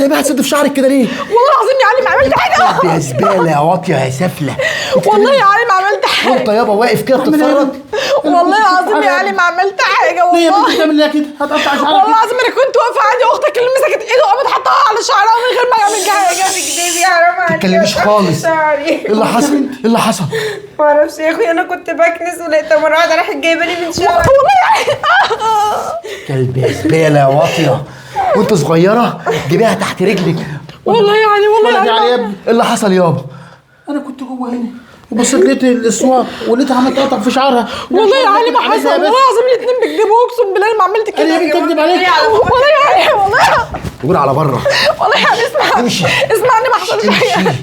سايبها تسد في شعرك كده ليه؟ والله العظيم يا علي ما عملت حاجه. يا زباله يا واطيه يا سفله. والله يا علي ما عملت حاجه. وانت يابا واقف كده بتتفرج؟ والله العظيم يا علي ما عملت حاجه والله. ليه يا بنت بتعمل ليه كده؟ هتقطع شعرك. والله العظيم انا كنت واقفه عادي، اختك اللي مسكت ايده وقامت حطها على شعرها من غير ما اعمل حاجه. بتكدبي حرام عليكي. ما تتكلميش خالص. ايه اللي حصل؟ ايه اللي حصل؟ معرفش يا اخويا، انا كنت بكنس ولقيتها مره واحده راحت جايبه لي من شعري. والله يا علي كلب يا زباله يا واطيه. وانت صغيره جيبيها تحت رجلك. والله يا علي والله ولد يا يا علي. علي يا ابني. ايه اللي حصل يابا؟ انا كنت جوه هنا وبصيت لقيت الاسواق ولقيتها عملت تقطع في شعرها. والله يا علي ما حصل. والله العظيم الاثنين بيكذبوا، اقسم بالله انا ما عملت كده. انا يا بنت اكذب عليك. والله يا علي والله. قول على بره. والله يا علي اسمع. امشي. اسمعني ما حصلش حاجه.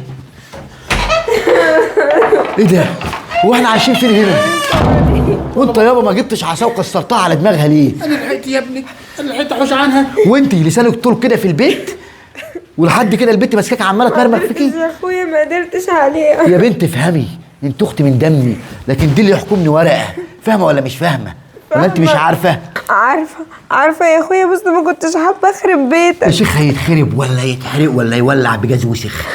ايه ده؟ هو احنا عايشين فين هنا؟ وانت يابا ما جبتش عصا وكسرتها على دماغها ليه؟ انا لحقت يا ابني، انا لحقت احوش عنها. وانت لسانك طول كده في البيت ولحد كده البنت ماسكاك عماله تمرمغ فيكي. يا اخويا ما قدرتش عليها. يا بنت افهمي، انت اختي من دمي، لكن دي اللي يحكمني ورقه. فاهمه ولا مش فاهمه؟ ولا انت مش عارفه؟ عارفه يا اخويا، بس ما كنتش حابه اخرب بيتك. يا شيخ هيتخرب ولا يتحرق ولا يولع بجاز وسخ.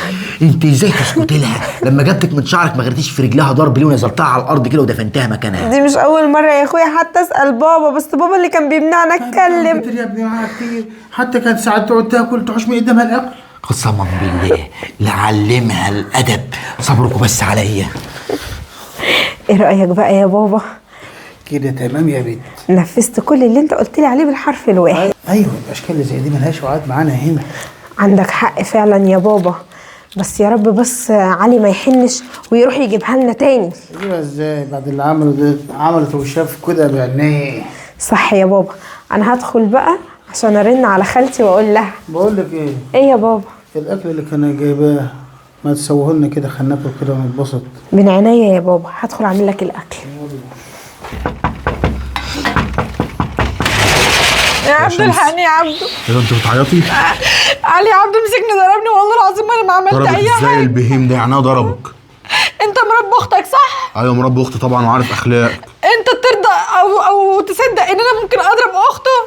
انت ازاي تسكتي لها لما جبتك من شعرك ما غرتيش في رجلها ضرب ليه ونزلتها على الارض كده ودفنتها مكانها؟ دي مش اول مره يا اخويا حتى اسال بابا، بس بابا اللي كان بيمنعني اتكلم. كتير يا ابني معاها كتير، حتى كانت ساعات تقعد تاكل تحوش من قدامها الاكل. قسما بالله لعلمها الادب. صبركم بس عليا. ايه رايك بقى يا بابا؟ كده تمام يا بنت. نفذت كل اللي انت قلت لي عليه بالحرف الواحد. ايوه الاشكال اللي زي دي ملهاش وعاد معانا هنا. عندك حق فعلا يا بابا، بس يا رب بس علي ما يحنش ويروح يجيبها لنا تاني. ايوه ازاي بعد اللي عمله ده؟ عملت وشاف كده بعينيه. صح يا بابا، انا هدخل بقى عشان ارن على خالتي واقول لها. بقول لك ايه؟ ايه يا بابا؟ الاكل اللي كان جايباه ما تسويه لنا كده، خلينا ناكل كده ونتبسط. من عينيا يا بابا، هدخل اعمل لك الاكل. يا عبدو الحقني يا عبدو. ايه ده انت بتعيطي؟ علي عبدو مسكني ضربني والله العظيم انا ما عملت ضربك اي ازاي حاجه. البهيم ده؟ يعني ايه ضربك؟ انت مربي اختك صح؟ ايوه مربي اختي طبعا وعارف اخلاقك. انت ترضى او تصدق ان انا ممكن اضرب اخته؟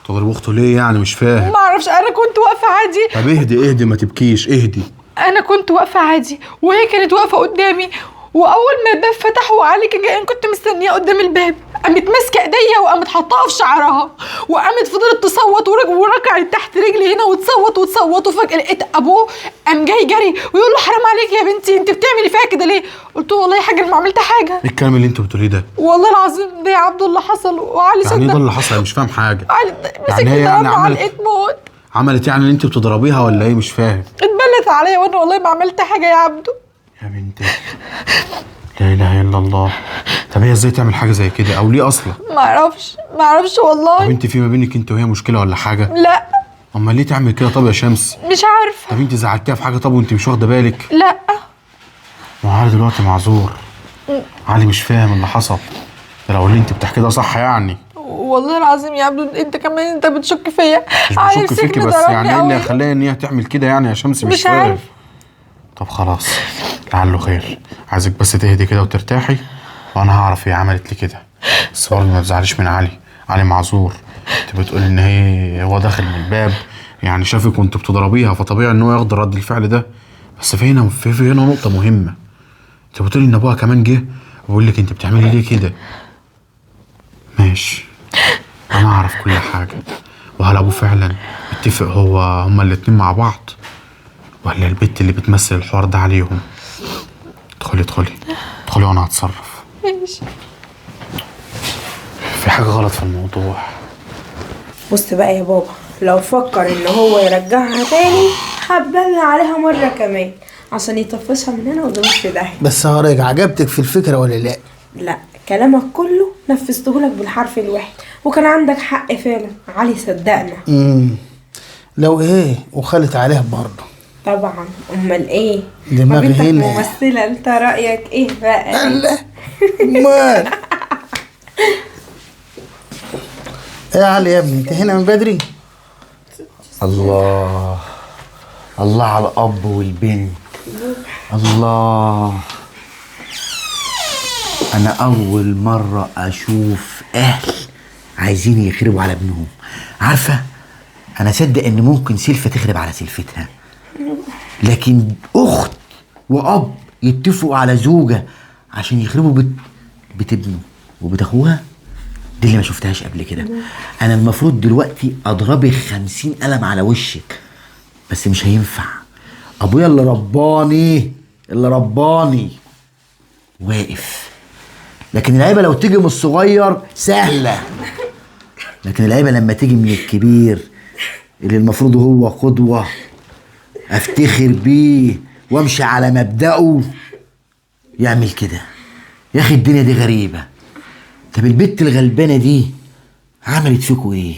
تضرب اخته ليه يعني؟ مش فاهم. ما اعرفش، انا كنت واقفه عادي. طب اهدي ما تبكيش، اهدي. انا كنت واقفه عادي وهي كانت واقفه قدامي، واول ما الباب فتح وعلي كان جاي، انا كنت مستنيه قدام الباب، قامت ماسكه ايديا وقامت حطاها في شعرها وقامت فضلت تصوت وركعت تحت رجلي هنا وتصوت وفجاه لقيت ابوه قام جاي جري ويقول له حرام عليك يا بنتي انت بتعملي فيها كده ليه؟ قلت له والله يا حاج انا ما عملت حاجه. ايه الكلام اللي انت بتقوليه ده؟ والله العظيم ده يا عبد الله حصل وعلي صدق. يعني ايه ده اللي حصل؟ مش فاهم حاجه. علي مسكني هي ضربني علقه موت. عملت يعني ان انت بتضربيها ولا ايه؟ مش فاهم. اتبلت عليا وانا والله ما عملت حاجه يا عبدو. يا بنتي لا اله الا الله. طب هي ازاي تعمل حاجه زي كده او ليه اصلا؟ ما اعرفش والله. طب انت في ما بينك انت وهي مشكله ولا حاجه؟ لا امال ليه تعمل كده؟ طب يا شمس مش عارفه. طب انت زعلتيها في حاجه طب وانت مش واخده بالك؟ لا ما هو علي دلوقتي معذور. علي مش فاهم اللي حصل ده، لو اللي انت بتحكيه ده صح يعني. والله العظيم يا عبدو انت كمان انت بتشك فيا. مش بشك فيكي بس يعني ايه اللي هيخليها ان هي تعمل كده يعني يا شمس؟ مش فاهم. عارف. طب خلاص لعله خير. عايزك بس تهدي كده وترتاحي وانا هعرف هي عملت لي كده. بس برضه ما تزعليش من علي معذور. انت بتقول ان هو داخل من الباب يعني شافك وانت بتضربيها، فطبيعي ان هو ياخد رد الفعل ده. بس في هنا نقطه مهمه. انت بتقولي ان ابوها كمان جه وبقول لك انت بتعملي ليه كده. ماشي انا اعرف كل حاجه. وهل ابوه فعلا اتفق هما الاتنين مع بعض ولا البت اللي بتمثل الحوار ده عليهم؟ ادخلي وانا هتصرف. ماشي. في حاجه غلط في الموضوع. بص بقى يا بابا، لو فكر ان هو يرجعها تاني هبلنا عليها مره كمان عشان يطفشها من هنا ودماغ في داهيه. بس هوريك عجبتك في الفكره ولا لا؟ لا كلامك كله نفذتهولك بالحرف الواحد، وكان عندك حق فعلا. علي صدقنا. لو ايه وخلت عليها برضه. طبعا امال ايه؟ دماغي ما بنتك هنا ممثله، انت رايك ايه بقى؟ الله امال ايه يا علي يا ابني انت هنا من بدري؟ الله على الاب والبنت. الله انا اول مره اشوف اهل عايزين يخربوا على ابنهم. عارفه انا صدق ان ممكن سلفة تخرب على سلفتها، لكن اخت واب يتفقوا على زوجة عشان يخربوا بيت ابنه وبيت اخوها، دي اللي ما شفتهاش قبل كده. انا المفروض دلوقتي اضربك 50 قلم على وشك، بس مش هينفع. ابويا اللي رباني واقف، لكن العيبه لو تيجي من الصغير سهله، لكن العيبه لما تيجي من الكبير اللي المفروض هو قدوه افتخر بيه وامشي على مبدأه يعمل كده. يا اخي الدنيا دي غريبه. طب البت الغلبانه دي عملت فيكوا ايه؟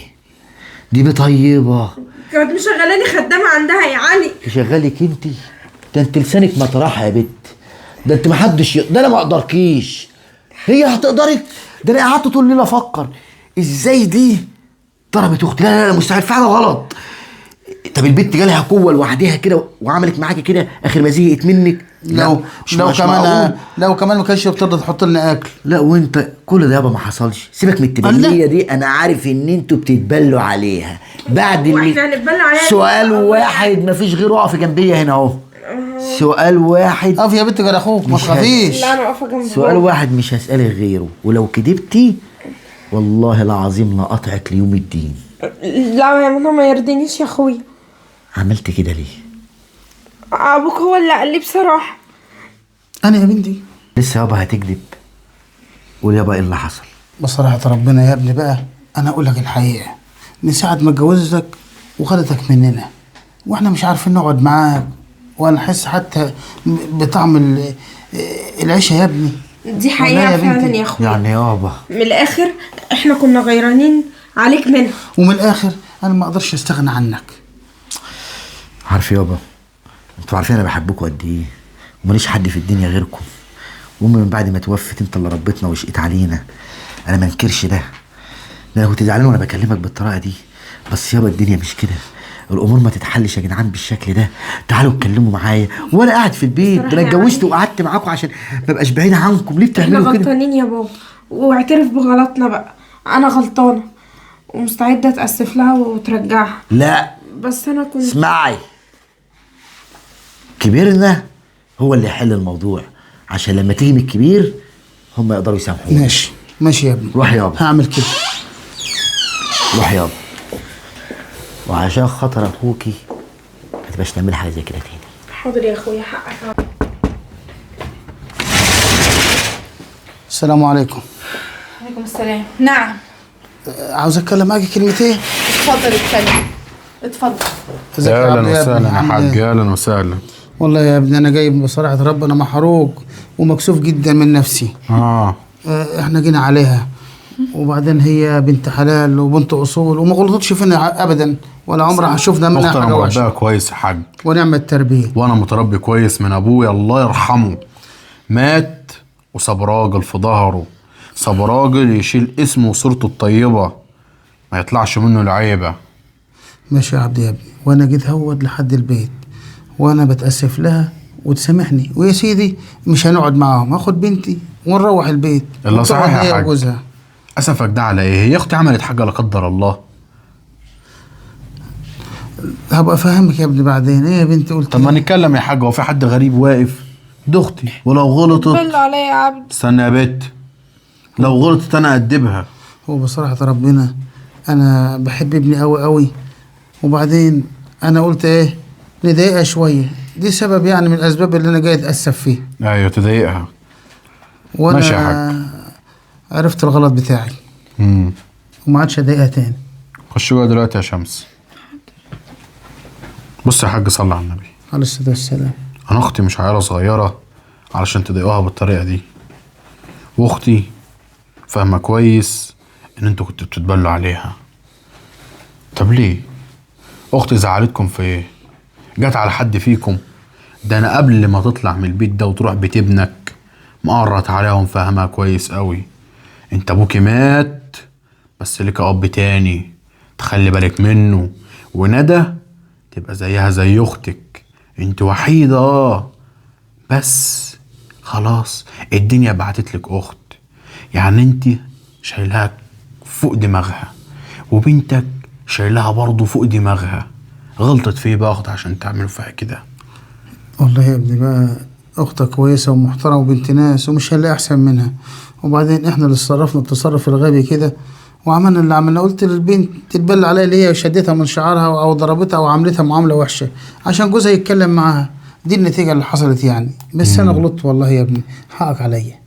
دي بطيبه كانت مشغلاني خدامه عندها يا علي. تشغلك انت؟ ده انت لسانك مطرحه يا بت، ده انت محدش ده انا ما اقدركيش. هي هتقدرك؟ ده انا قعدت طول الليل افكر ازاي دي ضربت اختي. لا مستحيل، فعلا غلط. طب البت جالها قوه لوحدها كده وعملت معاكي كده اخر ما زهقت منك؟ لو كمان ما كانش بترضى تحط لنا اكل. لا وانت كل ده يابا ما حصلش. سيبك من التبليه دي، انا عارف ان انتوا بتتبلوا عليها بعد واحنا هنتبلى عليها. سؤال واحد مفيش غيره. اقف جنبي هنا اهو. سؤال واحد. اقف يا بنت جنب اخوك ما تخافيش. لا انا واقفه جنب سؤال واحد مش هسألك غيره، ولو كدبتي والله العظيم لا قطعك ليوم الدين. لا يا ماما ما يرضينيش يا اخويا. عملت كده ليه؟ ابوك هو اللي قال لي بصراحه. انا يا بنتي لسه يابا هتكذب؟ قول يابا ايه اللي حصل؟ بصراحة ربنا يا ابني بقى، انا اقول لك الحقيقة، من ساعة ما اتجوزتك وخدتك مننا واحنا مش عارفين نقعد معاك ولا نحس حتى بطعم العيشة يا ابني. دي حقيقه فعلا يا اخويا. يعني يابا من الاخر احنا كنا غيرانين عليك منها. ومن الاخر انا ما اقدرش استغنى عنك. عارف يابا، انتوا عارفين انا بحبكم قد ايه، وماليش حد في الدنيا غيركم. وامي من بعد ما توفت انت اللي ربيتنا وشقيت علينا. انا ما انكرش ده انا كنت زعلان وانا بكلمك بالطريقه دي، بس يابا الدنيا مش كده. الامور ما تتحلش يا جدعان بالشكل ده. تعالوا اتكلموا معايا وانا قاعد في البيت. ده انا اتجوزت وقعدت معاكم عشان ما ابقاش بعيد عنكم. ليه احنا بتعملوا كده؟ غلطانين يا بابا، واعترف بغلطنا بقى. انا غلطانه ومستعده اتاسف لها وترجعها. لا بس انا كنت اسمعي، كبرنا هو اللي يحل الموضوع، عشان لما تيجي من الكبير هم يقدروا يسامحوك. ماشي يا ابني. روح يابا. هعمل كده. روح يابا، وعشان خاطر اخوكي ما تبقاش تعمل حاجه زي كده تاني. حاضر يا اخويا، حقك. السلام عليكم. عليكم السلام. نعم. عاوز اتكلم معاكي كلمتين. اتفضل اتكلم. اتفضل. ازيك يا عبد اهلا وسهلا يا عامل حاج. ايه؟ اهلا وسهلا. والله يا ابني انا جاي بصراحة ربنا محروق ومكسوف جدا من نفسي. احنا جينا عليها وبعدين هي بنت حلال وبنت اصول وما غلطتش فينا ابدا ولا عمرها شفنا منها اختي حاجه انا وحشه. مربيها كويس يا حاج، ونعم التربيه. وانا متربي كويس من ابويا الله يرحمه. مات وساب راجل في ظهره، ساب راجل يشيل اسمه وصورته الطيبه ما يطلعش منه العيبه. ماشي يا عبد يا ابني، وانا جيت هود لحد البيت وانا بتاسف لها وتسامحني، ويا سيدي مش هنقعد معاهم، هاخد بنتي ونروح البيت. الا صحيح يا حاج، وجوزها. اسفك ده على ايه؟ هي اختي عملت حاجه لا قدر الله. هبقى افهمك يا ابني بعدين. ايه يا بنتي قلت؟ طب ما نتكلم يا حاج، هو في حد غريب واقف؟ دي اختي ولو غلطت بالله عليا يا عبد. استنى يا بت، لو غلطت انا ادبها. هو بصراحه ربنا انا بحب ابني قوي قوي، وبعدين انا قلت ايه نضايقها شويه، دي سبب يعني من الاسباب اللي انا جاي اتاسف فيه. ايوه تضايقها. وانا ماشي يا حاج. عرفت الغلط بتاعي وما عادش اضايقها تاني. خش جوه دلوقتي يا شمس. بص يا حاج، صلي على النبي عليه الصلاه والسلام. انا اختي مش عيله صغيره علشان تضايقوها بالطريقه دي، واختي فاهمه كويس ان انتوا كنتوا بتتبلوا عليها. طب ليه؟ اختي زعلتكم في ايه؟ جت على حد فيكم؟ ده انا قبل ما تطلع من البيت ده وتروح بيت ابنك مقرط عليهم فاهمها كويس قوي. انت ابوكي مات بس لك اب تاني تخلي بالك منه، وندى تبقى زيها زي اختك، انت وحيدة بس خلاص الدنيا بعتتلك اخت، يعني انت شايلها فوق دماغها، وبنتك شايلها برضه فوق دماغها. غلطت فيه بقى اخت عشان تعملوا فيها كده؟ والله يا ابني بقى اختك كويسه ومحترمه وبنت ناس ومش هنلاقي احسن منها، وبعدين احنا اللي اتصرفنا التصرف الغبي كده وعملنا اللي عملنا. قلت للبنت تتبلى عليها اللي هي شدتها من شعرها او ضربتها او عملتها معامله وحشه عشان جوزها يتكلم معاها. دي النتيجه اللي حصلت يعني. بس انا غلطت والله يا ابني، حقك عليا.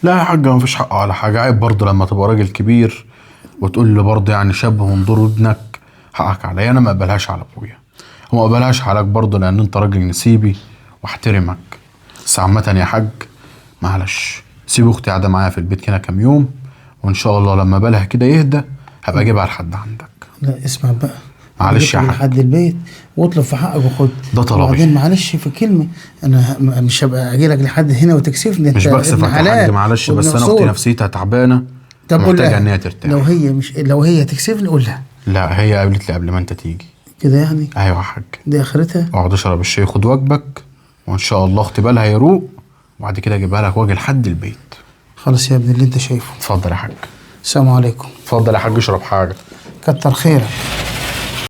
لا يا حاج، ما فيش حقه على حاجه. عيب برضه لما تبقى راجل كبير وتقول لي برضه يعني شاب من دور ابنك حقك عليا. انا ما اقبلهاش على ابويا وما اقبلهاش عليك برضه، لان انت راجل نسيبي واحترمك. بس عامه يا حاج معلش، سيب اختي قاعده معايا في البيت كده كام يوم، وان شاء الله لما بالها كده يهدى هبقى اجيبها لحد عندك. لا اسمع بقى، معلش يا حاج، لحد البيت واطلب في حقك وخد. ده طلبي. وبعدين معلش في كلمه، انا مش هبقى اجي لك لحد هنا وتكسفني. مش بكسفك يا حاج معلش، بس انا اختي نفسيتها تعبانه ومحتاجه ان هي ترتاح. لو هي تكسفني قول لها. لا هي قابلت لي قبل ما انت تيجي كده يعني. ايوه يا حاج، دي اخرتها. اقعد اشرب الشاي خد واجبك، وان شاء الله اختي بالها يروق، وبعد كده اجيبها لك واجي لحد البيت. خلاص يا ابني اللي انت شايفه. اتفضل يا حاج. السلام عليكم. اتفضل يا حاج اشرب حاجه. كتر خيرك.